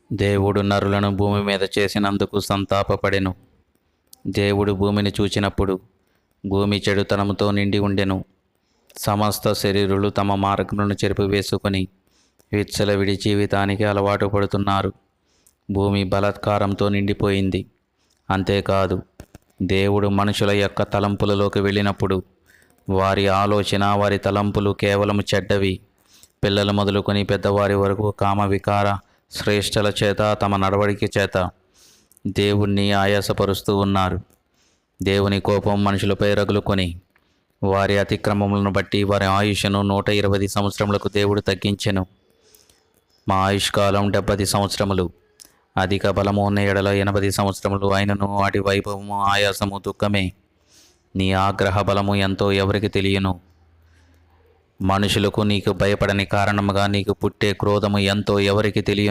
దేవుడు నరులను భూమి మీద చేసినందుకు సంతాపపడెను. దేవుడు భూమిని చూచినప్పుడు భూమి చెడుతనముతో నిండి ఉండెను. సమస్త శరీరులు తమ మార్గములను చెరిపివేసుకొని విచ్చలవిడి జీవితానికి అలవాటు పడుతున్నారు. భూమి బలాత్కారంతో నిండిపోయింది. అంతేకాదు, దేవుడు మనుషుల యొక్క తలంపులలోకి వెళ్ళినప్పుడు వారి ఆలోచన, వారి తలంపులు కేవలం చెడ్డవి. పిల్లలు మొదలుకొని పెద్దవారి వరకు కామ వికార శ్రేష్టల చేత, తమ నడవడిక చేత దేవుణ్ణి ఆయాసపరుస్తూ ఉన్నారు. దేవుని కోపం మనుషులపై రగులుకొని వారి అతిక్రమములను బట్టి వారి ఆయుష్ను 120 సంవత్సరములకు దేవుడు తగ్గించెను. మా ఆయుష్కాలం 70 సంవత్సరములు. అధిక బలము ఉన్న ఎడల 80 సంవత్సరములు అయినను వాటి వైభవము, ఆయాసము, దుఃఖమే. నీ ఆగ్రహ బలము ఎంతో ఎవరికి తెలియను. మనుషులకు నీకు భయపడని కారణముగా నీకు పుట్టే క్రోధము ఎంతో ఎవరికి తెలియను.